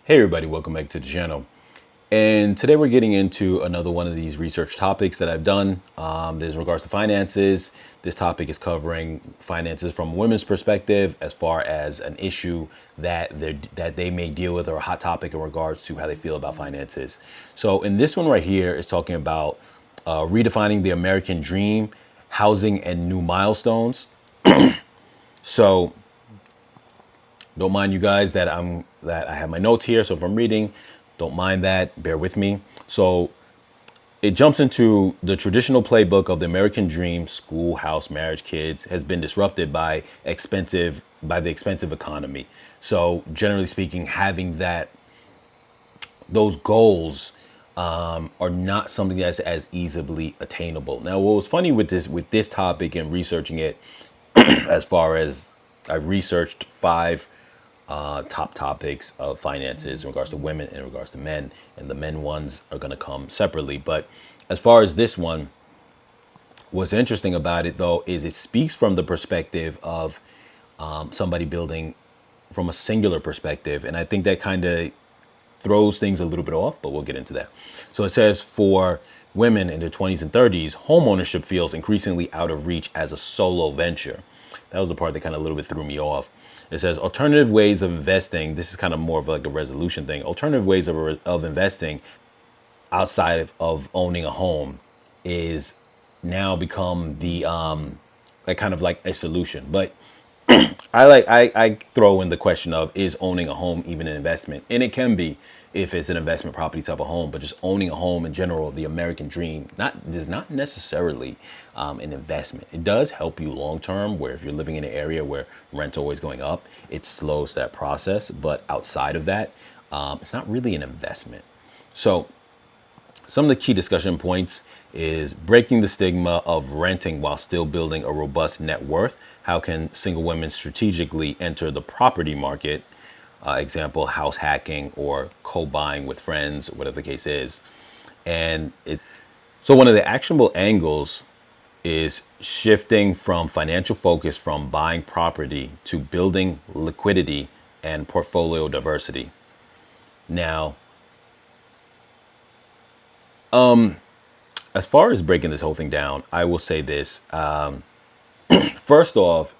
Hey everybody, welcome back to the channel. And today we're getting into another one of these research topics that I've done. There's in regards to finances. This topic is covering finances from a women's perspective as far as an issue that they may deal with, or a hot topic in regards to how they feel about finances. So in this one right here is talking about redefining the American dream, housing and new milestones. So don't mind you guys that I have my notes here. So if I'm reading, don't mind that. Bear with me. So it jumps into the traditional playbook of the American dream: school, house, marriage, kids, has been disrupted by the expensive economy. So generally speaking, having those goals are not something that's as easily attainable. Now, what was funny with this topic and researching it, as far as I researched five top topics of finances in regards to women and in regards to men, and the men ones are going to come separately. But as far as this one, what's interesting about it though is it speaks from the perspective of somebody building from a singular perspective, and I think that kind of throws things a little bit off, but we'll get into that. So it says, for women in their 20s and 30s, home ownership feels increasingly out of reach as a solo venture. That was the part that kind of a little bit threw me off. It says alternative ways of investing. This is kind of more of like a resolution thing. Alternative ways of investing outside of owning a home is now become the like kind of like a solution. But I throw in the question of, is owning a home even an investment? And it can be if it's an investment property type of home, but just owning a home in general, the American dream, is not necessarily an investment. It does help you long term, where if you're living in an area where rent's always going up, it slows that process. But outside of that, it's not really an investment. So some of the key discussion points is breaking the stigma of renting while still building a robust net worth. How can single women strategically enter the property market? Example, house hacking or co-buying with friends, whatever the case is. So one of the actionable angles is shifting from financial focus from buying property to building liquidity and portfolio diversity. Now, as far as breaking this whole thing down, I will say this. First off,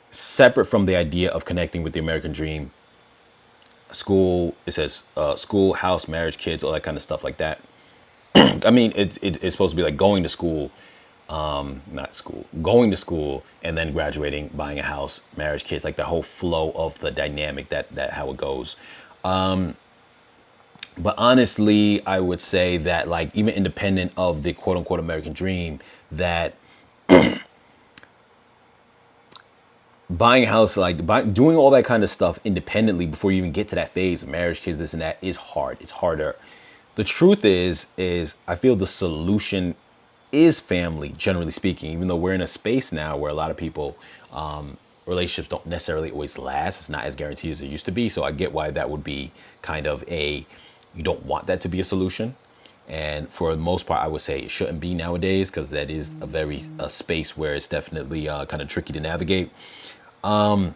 separate from the idea of connecting with the American dream, school, it says school, house, marriage, kids, all that kind of stuff like that. I mean, it's supposed to be like going to school, not school, going to school and then graduating, buying a house, marriage, kids, like the whole flow of the dynamic that how it goes. But honestly, I would say that, like, even independent of the quote unquote American dream, that buying a house, like doing all that kind of stuff independently before you even get to that phase of marriage, kids, this and that, is hard. It's harder. The truth is I feel the solution is family, generally speaking, even though we're in a space now where a lot of people, relationships don't necessarily always last. It's not as guaranteed as it used to be. So I get why that would be kind of you don't want that to be a solution. And for the most part, I would say it shouldn't be nowadays, because that is a space where it's definitely kind of tricky to navigate. I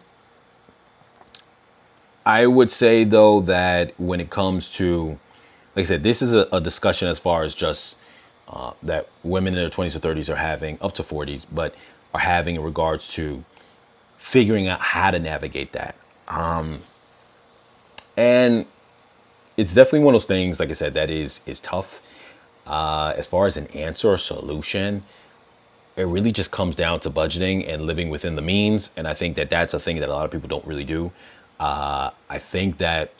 would say though that when it comes to, like I said, this is a discussion as far as just that women in their 20s or 30s are having, up to 40s, but are having in regards to figuring out how to navigate that. And it's definitely one of those things, like I said, that is tough. As far as an answer or solution, it really just comes down to budgeting and living within the means. And I think that that's a thing that a lot of people don't really do. I think that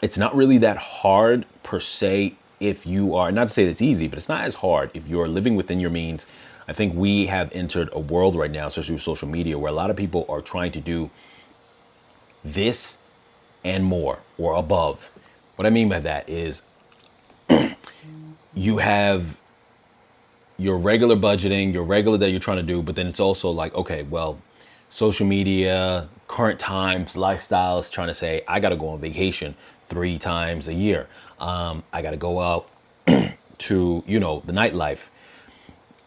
it's not really that hard per se if you are, not to say that it's easy, but it's not as hard if you're living within your means. I think we have entered a world right now, especially with social media, where a lot of people are trying to do this and more, or above. What I mean by that is you have your regular budgeting, your regular that you're trying to do, but then it's also like, okay, well, social media, current times, lifestyles, trying to say, I got to go on vacation 3 times a year. I got to go out to, the nightlife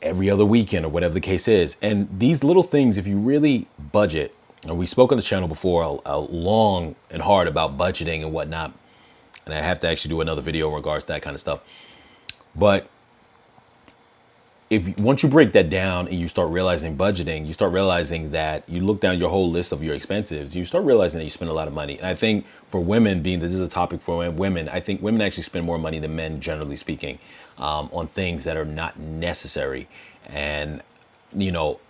every other weekend, or whatever the case is. And these little things, if you really budget And we spoke on the channel before long and hard about budgeting and whatnot. And I have to actually do another video in regards to that kind of stuff. But if once you break that down and you start realizing budgeting, you start realizing that you look down your whole list of your expenses, you start realizing that you spend a lot of money. And I think for women, being that this is a topic for women, I think women actually spend more money than men, generally speaking, on things that are not necessary. And, you know,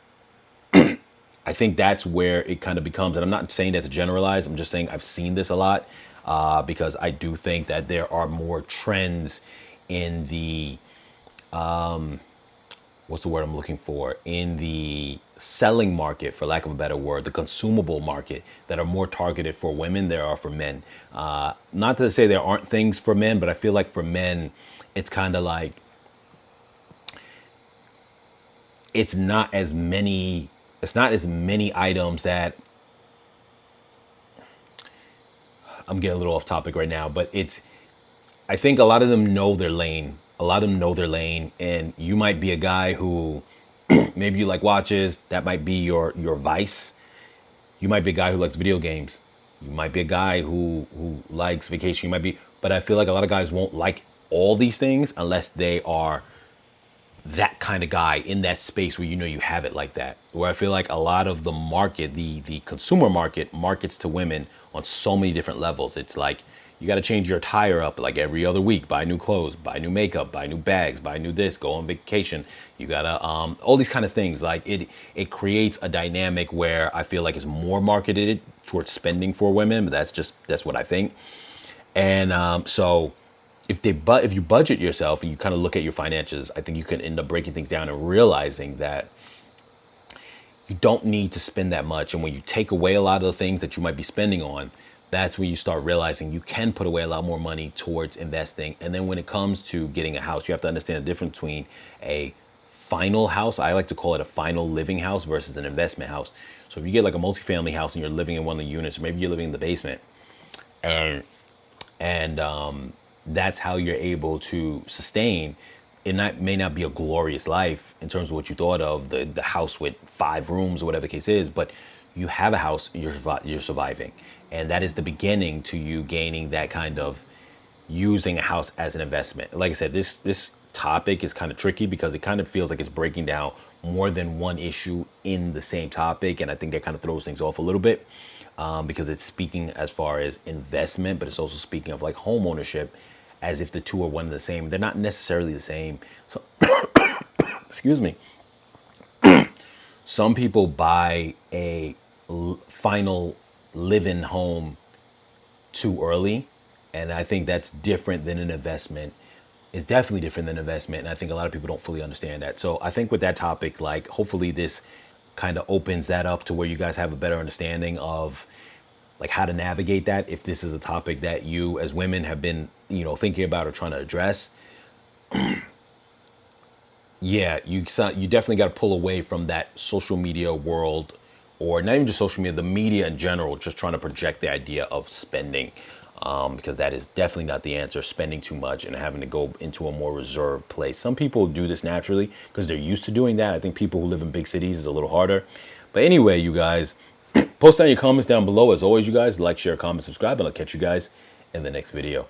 I think that's where it kind of becomes, and I'm not saying that to generalize, I'm just saying I've seen this a lot, because I do think that there are more trends in the, what's the word I'm looking for, in the selling market, for lack of a better word, the consumable market, that are more targeted for women than there are for men. Not to say there aren't things for men, but I feel like for men, it's kind of like, it's not as many items that, I'm getting a little off topic right now, but I think a lot of them know their lane. A lot of them know their lane, and you might be a guy who maybe you like watches. That might be your vice. You might be a guy who likes video games. You might be a guy who likes vacation. You might be, but I feel like a lot of guys won't like all these things unless they are that kind of guy in that space where you know you have it like that. Where I feel like a lot of the market, the consumer market, markets to women on so many different levels. It's like you got to change your attire up like every other week, buy new clothes, buy new makeup, buy new bags, buy new this, go on vacation. You gotta all these kind of things. Like it creates a dynamic where I feel like it's more marketed towards spending for women, but that's what I think. And so if you budget yourself and you kind of look at your finances, I think you can end up breaking things down and realizing that you don't need to spend that much. And when you take away a lot of the things that you might be spending on, that's when you start realizing you can put away a lot more money towards investing. And then when it comes to getting a house, you have to understand the difference between a final house. I like to call it a final living house versus an investment house. So if you get like a multifamily house and you're living in one of the units, or maybe you're living in the basement, and that's how you're able to sustain. May not be a glorious life in terms of what you thought of the house with 5 rooms or whatever the case is, but you have a house, you're surviving, and that is the beginning to you gaining that kind of using a house as an investment. Like I said, this topic is kind of tricky because it kind of feels like it's breaking down more than one issue in the same topic, and I think that kind of throws things off a little bit, because it's speaking as far as investment, but it's also speaking of like home ownership, as if the two are one and the same. They're not necessarily the same. So, excuse me. Some people buy a final live-in home too early, and I think that's different than an investment. It's definitely different than investment, and I think a lot of people don't fully understand that. So I think with that topic, like hopefully this kind of opens that up to where you guys have a better understanding of like how to navigate that if this is a topic that you as women have been, thinking about or trying to address. Yeah, you definitely got to pull away from that social media world, or not even just social media, the media in general, just trying to project the idea of spending, because that is definitely not the answer. Spending too much and having to go into a more reserved place. Some people do this naturally because they're used to doing that. I think people who live in big cities is a little harder. But anyway, you guys, post down your comments down below. As always, you guys, like, share, comment, subscribe, and I'll catch you guys in the next video.